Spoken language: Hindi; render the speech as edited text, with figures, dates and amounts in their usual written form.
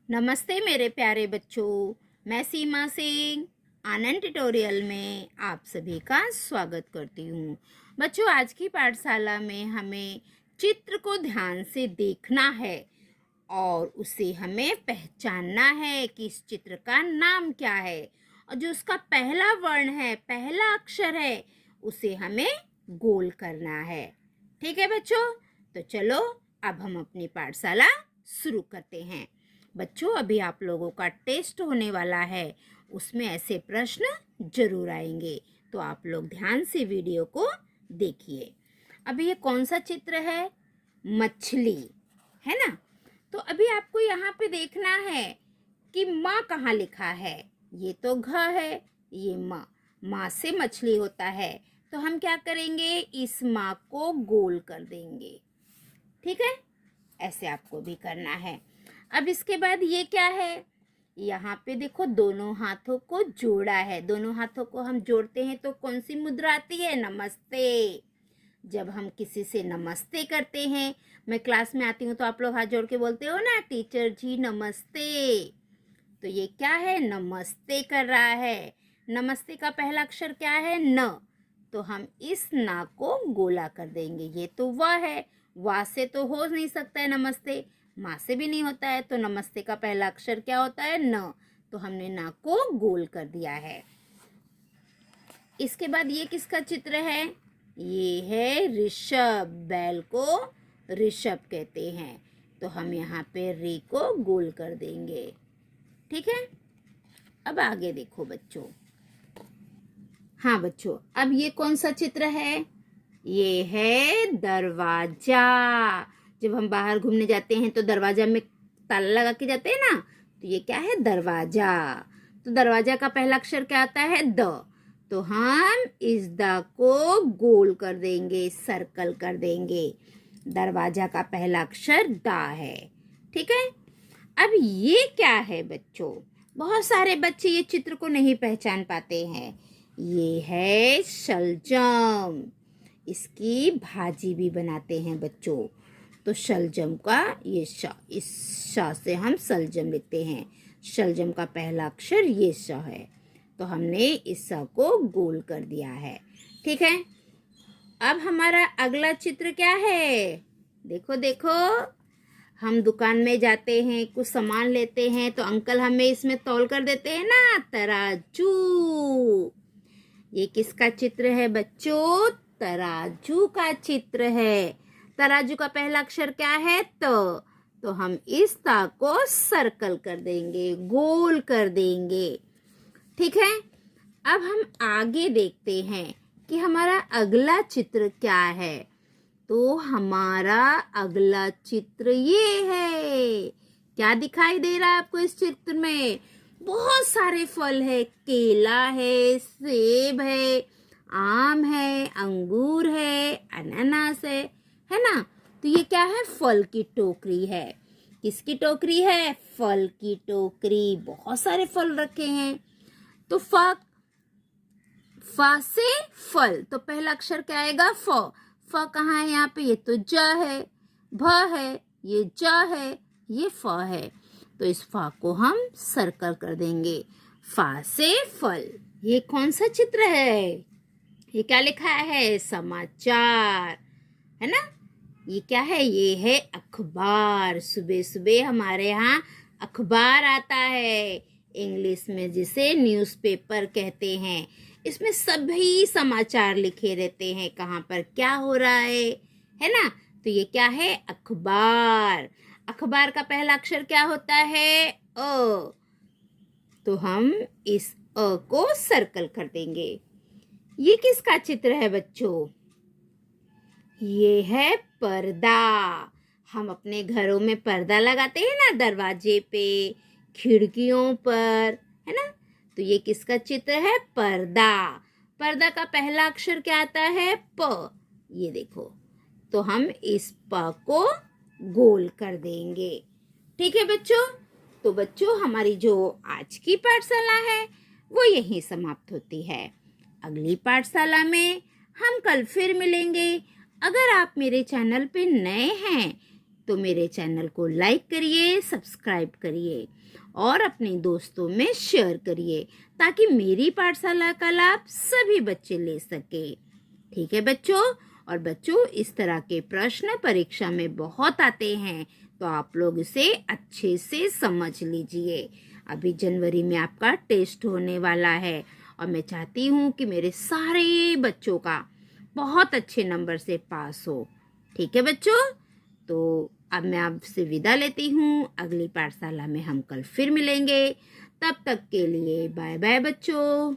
नमस्ते मेरे प्यारे बच्चों, मैं सीमा सिंह आनंद ट्यूटोरियल में आप सभी का स्वागत करती हूँ। बच्चों, आज की पाठशाला में हमें चित्र को ध्यान से देखना है और उसे हमें पहचानना है कि इस चित्र का नाम क्या है और जो उसका पहला वर्ण है, पहला अक्षर है, उसे हमें गोल करना है। ठीक है बच्चों, तो चलो अब हम अपनी पाठशाला शुरू करते हैं। बच्चों, अभी आप लोगों का टेस्ट होने वाला है, उसमें ऐसे प्रश्न जरूर आएंगे, तो आप लोग ध्यान से वीडियो को देखिए। अभी ये कौन सा चित्र है? मछली, है ना? तो अभी आपको यहाँ पे देखना है कि माँ कहाँ लिखा है। ये तो घ है, ये माँ, माँ से मछली होता है, तो हम क्या करेंगे? इस माँ को गोल कर देंगे। ठीक है, ऐसे आपको भी करना है। अब इसके बाद ये क्या है? यहाँ पे देखो, दोनों हाथों को जोड़ा है। दोनों हाथों को हम जोड़ते हैं तो कौन सी मुद्रा आती है? नमस्ते। जब हम किसी से नमस्ते करते हैं, मैं क्लास में आती हूँ तो आप लोग हाथ जोड़ के बोलते हो ना, टीचर जी नमस्ते। तो ये क्या है? नमस्ते कर रहा है। नमस्ते का पहला अक्षर क्या है? न। तो हम इस ना को गोला कर देंगे। ये तो वाह है, वाह से तो हो नहीं सकता है नमस्ते, माँ से भी नहीं होता है, तो नमस्ते का पहला अक्षर क्या होता है? न। तो हमने ना को गोल कर दिया है। इसके बाद ये किसका चित्र है? ये है ऋषभ। बैल को ऋषभ कहते हैं, तो हम यहाँ पे रे को गोल कर देंगे। ठीक है, अब आगे देखो बच्चों। हाँ बच्चों, अब ये कौन सा चित्र है? ये है दरवाजा। जब हम बाहर घूमने जाते हैं तो दरवाजा में ताला लगा के जाते हैं ना, तो ये क्या है? दरवाजा। तो दरवाजा का पहला अक्षर क्या आता है? द। तो हम इस द को गोल कर देंगे, सर्कल कर देंगे। दरवाजा का पहला अक्षर दा है। ठीक है, अब ये क्या है बच्चों? बहुत सारे बच्चे ये चित्र को नहीं पहचान पाते हैं। ये है शलजम। इसकी भाजी भी बनाते हैं बच्चों। तो शलजम का ये श, इस श से हम शलजम लिखते हैं। शलजम का पहला अक्षर ये श है, तो हमने इस श को गोल कर दिया है। ठीक है, अब हमारा अगला चित्र क्या है? देखो देखो, हम दुकान में जाते हैं, कुछ सामान लेते हैं, तो अंकल हमें इसमें तौल कर देते हैं ना, तराजू। ये किसका चित्र है बच्चों? तराजू का चित्र है। तराजू का पहला अक्षर क्या है? त। तो हम इस ता को सर्कल कर देंगे, गोल कर देंगे। ठीक है, अब हम आगे देखते हैं कि हमारा अगला चित्र क्या है। तो हमारा अगला चित्र ये है। क्या दिखाई दे रहा है आपको इस चित्र में? बहुत सारे फल है। केला है, सेब है, आम है, अंगूर है, अनानास है ना? तो ये क्या है? फल की टोकरी है। किसकी टोकरी है? फल की टोकरी। बहुत सारे फल रखे हैं। तो फ से फल, तो पहला अक्षर क्या आएगा? फ। फ कहाँ है यहाँ पे? ये तो ज है, भ है, ये ज है, ये फ है। तो इस फ को हम सर्कल कर देंगे। फ से फल। ये कौन सा चित्र है? ये क्या लिखा है? समाचार, है ना? ये क्या है? ये है अखबार। सुबह सुबह हमारे यहाँ अखबार आता है, इंग्लिश में जिसे न्यूज़पेपर कहते हैं। इसमें सभी समाचार लिखे रहते हैं, कहाँ पर क्या हो रहा है ना? तो ये क्या है? अखबार। अखबार का पहला अक्षर क्या होता है? अ। तो हम इस अ को सर्कल कर देंगे। ये किसका चित्र है बच्चों? ये है पर्दा। हम अपने घरों में पर्दा लगाते हैं ना, दरवाजे पे, खिड़कियों पर, है ना? तो ये किसका चित्र है? पर्दा। पर्दा का पहला अक्षर क्या आता है? प। ये देखो, तो हम इस प को गोल कर देंगे। ठीक है बच्चों, तो बच्चों हमारी जो आज की पाठशाला है वो यहीं समाप्त होती है। अगली पाठशाला में हम कल फिर मिलेंगे। अगर आप मेरे चैनल पे नए हैं तो मेरे चैनल को लाइक करिए, सब्सक्राइब करिए और अपने दोस्तों में शेयर करिए ताकि मेरी पाठशाला का लाभ सभी बच्चे ले सके। ठीक है बच्चों। और बच्चों, इस तरह के प्रश्न परीक्षा में बहुत आते हैं, तो आप लोग इसे अच्छे से समझ लीजिए। अभी जनवरी में आपका टेस्ट होने वाला है और मैं चाहती हूँ कि मेरे सारे बच्चों का बहुत अच्छे नंबर से पास हो। ठीक है बच्चों। तो अब मैं आपसे विदा लेती हूँ। अगली पाठशाला में हम कल फिर मिलेंगे। तब तक के लिए बाय बाय बच्चों।